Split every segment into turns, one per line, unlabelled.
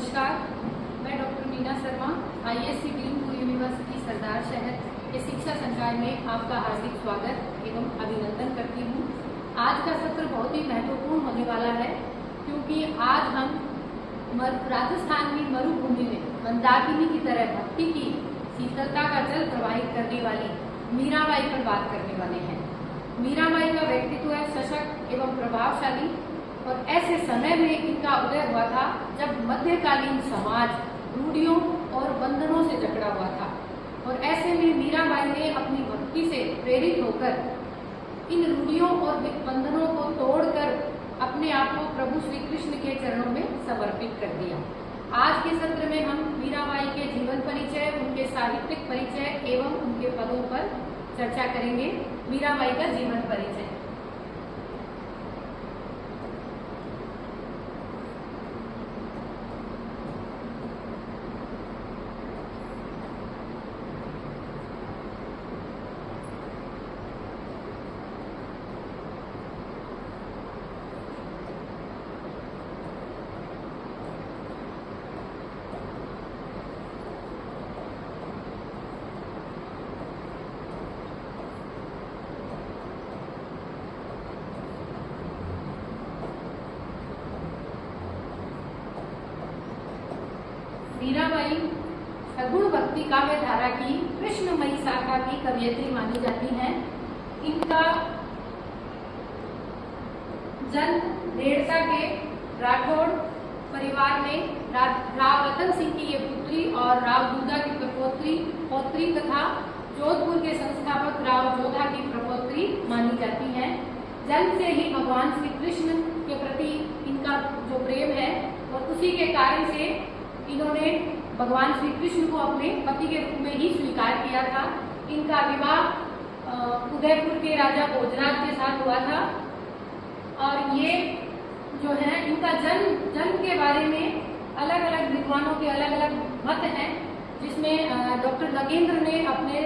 नमस्कार, मैं doctor Meena Sharma ISC Greenpur university Sardarshahar के शिक्षा संकाय में आपका हार्दिक स्वागत एवं अभिनंदन करती हूँ। आज का सत्र बहुत ही महत्वपूर्ण होने वाला है क्योंकि आज हम राजस्थान की मरुभूमि में मंदाकिनी की तरह भक्ति की शीतलता का जल प्रवाहित करने वाली मीराबाई पर बात करने वाले हैं। मीराबाई का व्यक्तित्व है सशक्त एवं प्रभावशाली और ऐसे समय में इनका उदय हुआ था जब मध्यकालीन समाज रूढ़ियों और बंधनों से जकड़ा हुआ था और ऐसे में मीराबाई ने अपनी भक्ति से प्रेरित होकर इन रूढ़ियों और बंधनों को तोड़कर अपने आप को प्रभु श्री कृष्ण के चरणों में समर्पित कर दिया। आज के सत्र में हम मीराबाई के जीवन परिचय, उनके साहित्यिक परिचय एवं उनके पदों पर चर्चा करेंगे। मीराबाई का जीवन परिचय। मीराबाई सगुण भक्ति काव्य धारा की कृष्णमयी शाखा की कवयित्री मानी जाती हैं। इनका जन्म डेढ़सा के राठौड़ परिवार में राव रतन सिंह की ये पुत्री और राव दूधा की पौत्री तथा जोधपुर के संस्थापक राव जोधा की प्रपौत्री मानी जाती हैं। जन्म से ही भगवान श्री कृष्ण के प्रति इनका जो प्रेम है और उसी के कारण से इन्होंने भगवान श्री कृष्ण को अपने पति के रूप में ही स्वीकार किया था। इनका विवाह उदयपुर के राजा भोजराज के साथ हुआ था और ये जो है इनका जन्म के बारे में अलग अलग विद्वानों के अलग अलग मत हैं, जिसमें डॉक्टर नगेंद्र ने अपने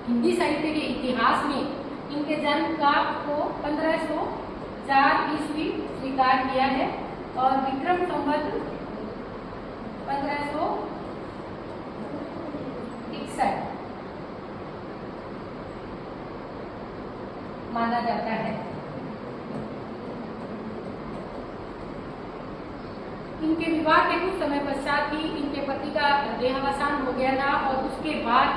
हिंदी साहित्य के इतिहास में इनके जन्म का को 1504 ईस्वी स्वीकार किया है और विक्रम संवत 1561 माना जाता है। इनके विवाह के कुछ समय पश्चात ही इनके पति का देहावसान हो गया था और उसके बाद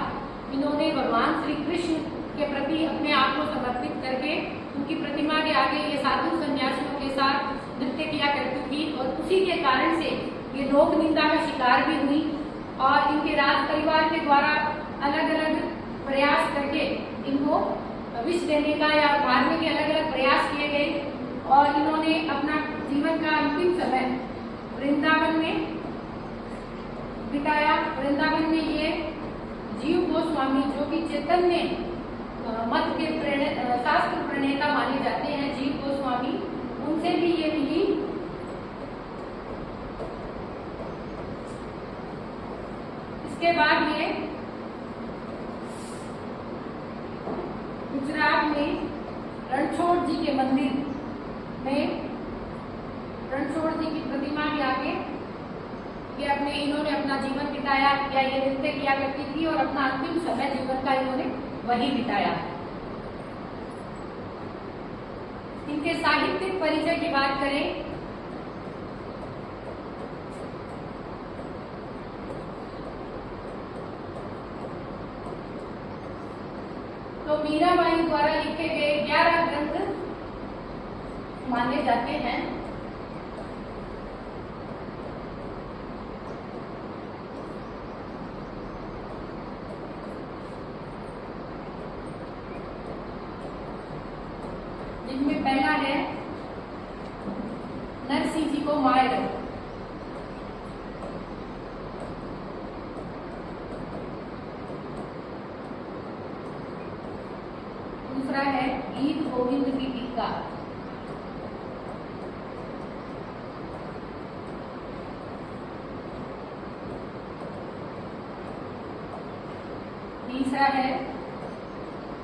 इन्होंने भगवान श्री कृष्ण के प्रति अपने आप को समर्पित करके उनकी प्रतिमा के आगे ये साधु सन्यासियों के साथ नृत्य किया करती थी और उसी के कारण से ये लोक निंदा का शिकार भी हुई और इनके राज परिवार के द्वारा अलग अलग प्रयास करके इनको विष देने का या मारने के अलग अलग प्रयास किए गए और इन्होंने अपना जीवन का अंतिम समय वृंदावन में बिताया। वृंदावन में ये जीव गोस्वामी जो कि चैतन्य मत के शास्त्र प्रणेता माने जाते हैं, जीव गोस्वामी, उनसे भी ये मिली। इसके बाद ये गुजरात में रणछोड़ जी के मंदिर में रणछोड़ जी की प्रतिमा के आगे इन्होंने अपना जीवन बिताया या ये नृत्य किया करती थी और अपना अंतिम समय जीवन का इन्होंने वही बिताया। इनके साहित्यिक परिचय की बात करें तो मीराबाई द्वारा लिखे गए 11 ग्रंथ माने जाते हैं। जिनमें पहला है नरसिंह जी को मार दो, दूसरा है गीत गोविंद की टीका, तीसरा है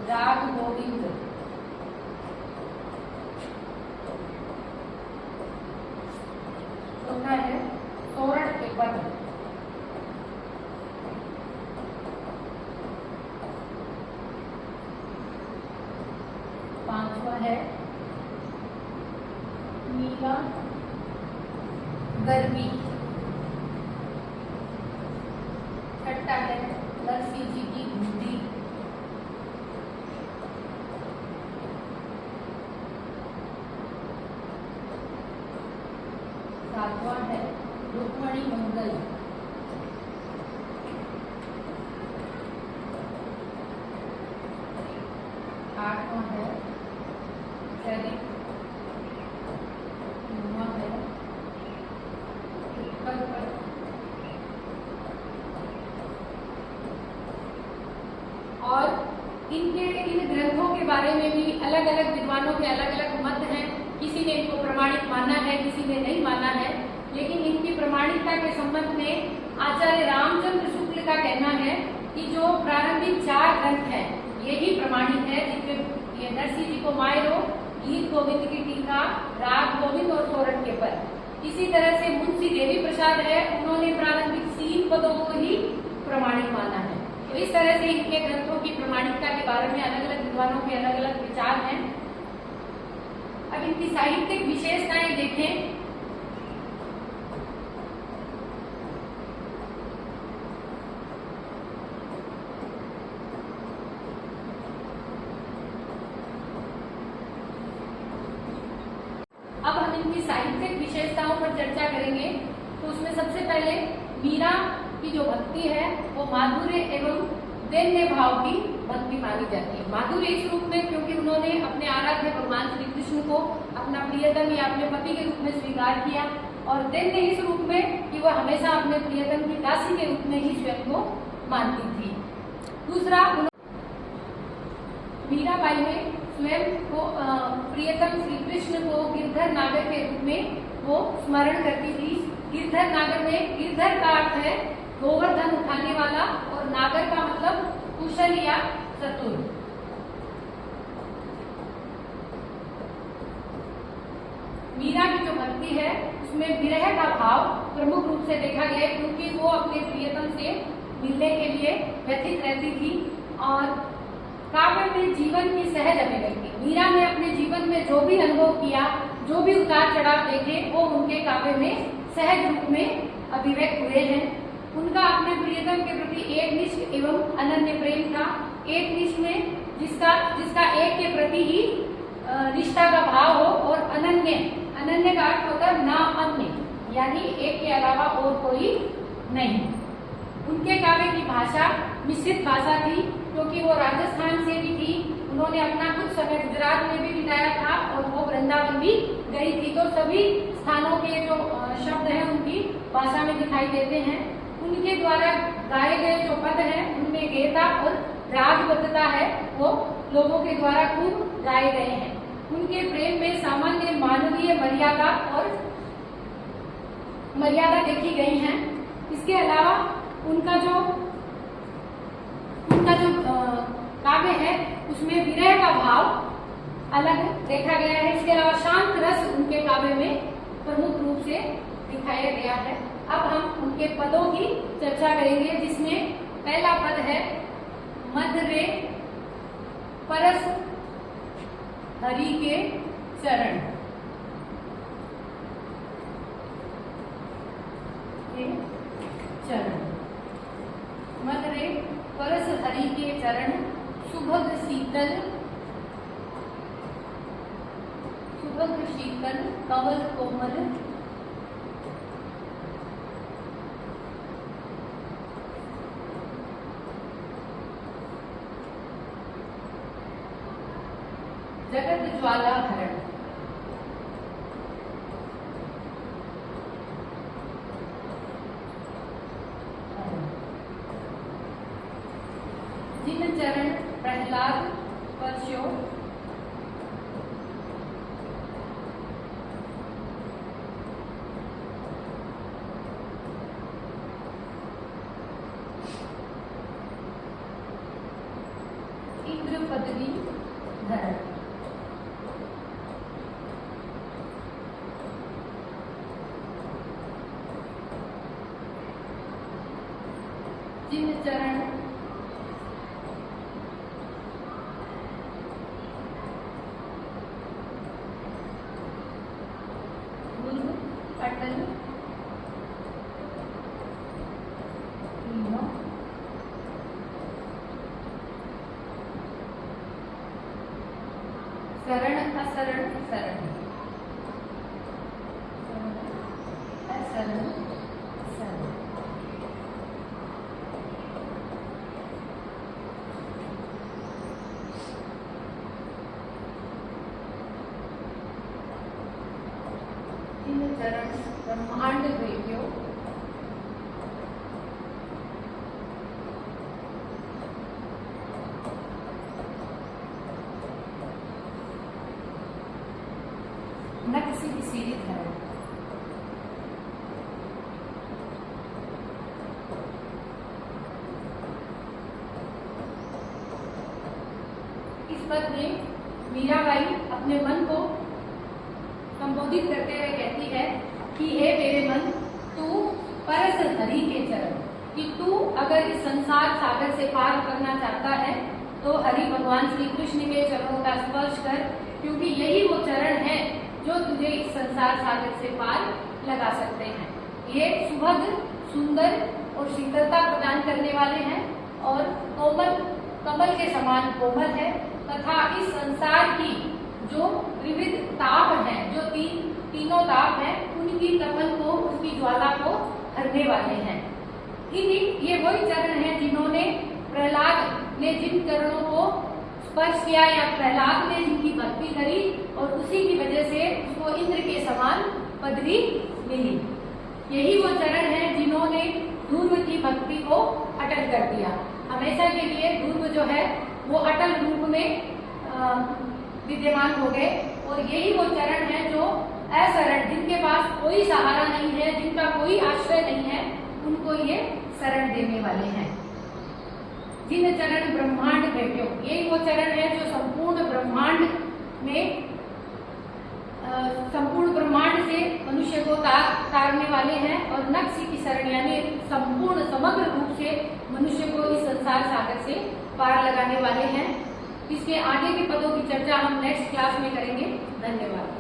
राग गोविंद, चौथा है सोरठ पद। पांचवा है मीरा गर्वी। छठा है नरसिंह जी की बुद्धि। सातवां है रुक्मणी मंगल। आठवां है चरित। नौवां है उत्कल पद। और इन ग्रंथों के बारे में भी अलग अलग विद्वानों के अलग अलग मत हैं। किसी ने इनको प्रमाणित माना है, किसी ने नहीं माना है, लेकिन इनकी प्रमाणिकता के संबंध में आचार्य रामचंद्र शुक्ल का कहना है कि जो प्रारंभिक 4 ग्रंथ हैं यही प्रमाणित है, जिनमें ये नरसिंह जी को मायरो, गीत गोविंद की टीका, राग गोविंद और सोरठ के पद। इसी तरह से मुंशी देवी प्रसाद है, उन्होंने प्रारंभिक 3 पदों को ही प्रमाणित माना है। तो इस तरह से इनके ग्रंथों की प्रमाणिकता के बारे में अलग अलग विद्वानों के अलग अलग विचार हैं। अब इनकी साहित्यिक विशेषताएं देखें। अब हम इनकी साहित्यिक विशेषताओं पर चर्चा करेंगे। तो उसमें सबसे पहले मीरा की जो भक्ति है वो माधुर्य एवं दैन्य भाव की भक्ति मानी जाती है। माधुर्य इस रूप में क्योंकि उन्होंने अपने आराध्य भगवान श्री कृष्ण को अपना प्रियतम या अपने पति के रूप में स्वीकार किया, और दैन्य इस रूप में कि वह हमेशा अपने प्रियतम की दासी के रूप में ही स्वयं को मानती थी। दूसरा, मीराबाई ने स्वयं को प्रियतम श्री कृष्ण को गिरधर नागर के रूप में वो स्मरण करती थी। गिरधर नागर में, गिरधर का अर्थ है गोवर्धन उठाने वाला और नागर का मतलब कुशल या चतुर। मीरा की जो भक्ति है उसमें विरह का भाव प्रमुख रूप से देखा गया, क्योंकि वो अपने प्रियतम से मिलने के लिए व्यथित रहती थी। और काव्य में जीवन की सहज अभिव्यक्ति, मीरा ने अपने जीवन में जो भी अनुभव किया, जो भी उतार चढ़ाव देखे, वो उनके काव्य में सहज रूप में अभिव्यक्त हुए हैं। उनका अपने प्रियतम के प्रति एकनिष्ठ एवं अनन्य प्रेम था। एकनिष्ठ में जिसका एक के प्रति ही निष्ठा का भाव हो, और अनन्य, अनन्य का अर्थ होता है ना अन्य, यानी एक के अलावा और कोई नहीं। उनके काव्य की भाषा मिश्रित भाषा थी, क्योंकि वो राजस्थान से भी थी। उन्होंने अपना कुछ समय गुजरात में भी बिताया था और वो वृंदावन भी गई थी। तो सभी स्थानों के जो शब्द हैं उनकी भाषा में दिखाई देते हैं। उनके द्वारा गाए गए जो पद हैं उनमें गेयता और रागबद्धता है वो लोगों के द्वारा खूब गाए गए हैं। उनके प्रेम में सामान्य मानवीय मर्यादा देखी गई है। इसके अलावा उनका जो काव्य है उसमें विरह का भाव अलग देखा गया है। इसके अलावा शांत रस उनके काव्य में प्रमुख रूप से दिखाया गया है। अब हम उनके पदों की चर्चा करेंगे, जिसमें पहला पद है मध्य रे परस हरि के चरण। मध्य रे परस हरि के चरण, सुभग शीतल कवल कोमल, जगत ज्वाला हरण। जिन चरण प्रहलाद स्पर्शो, इंद्र पदवी धरण। जिन चरण ध्रुव अटल तीनों शरण असरण शरण असरण शरण तीन चरण ब्रह्मांड भेद्यो न किसी की सीधी धरण। इस पद में मीराबाई अपने मन को संबोधित करते हुए कहती है कि हे मेरे मन, तू परस हरि के चरण, कि तू अगर इस संसार सागर से पार करना चाहता है तो हरि भगवान श्री कृष्ण के चरणों का स्पर्श कर, क्योंकि यही वो चरण है जो तुझे इस संसार सागर से पार लगा सकते हैं। ये सुभग, सुंदर और शीतलता प्रदान करने वाले हैं और कोमल, कमल के समान कोमल है तथा इस संसार की जो विविध ताप है, जो तीनों ताप है, उनकी तपन को, उनकी ज्वाला को हरने वाले हैं। ये वही चरण हैं जिन्होंने प्रहलाद ने जिन चरणों को स्पर्श किया या प्रहलाद ने जिनकी भक्ति करी और उसी की वजह से उसको इंद्र के समान पदवी मिली। यही वो चरण हैं जिन्होंने ध्रुव की भक्ति को अटल कर दिया। हमेशा के लिए ध्रुव जो है वो अटल रूप में विद्यमान हो गए और यही वो चरण हैं जो असरण, जिनके पास कोई सहारा नहीं है, जिनका कोई आश्रय नहीं है, उनको ये शरण देने वाले हैं। जिन चरण ब्रह्मांड भेट्यो, यही वो चरण है जो संपूर्ण ब्रह्मांड में संपूर्ण ब्रह्मांड से मनुष्य को तारने वाले हैं और न किसी की शरण, यानी संपूर्ण समग्र रूप से मनुष्य को इस संसार सागर से पार लगाने वाले हैं। इसके आगे के पदों की चर्चा हम नेक्स्ट क्लास में करेंगे। धन्यवाद।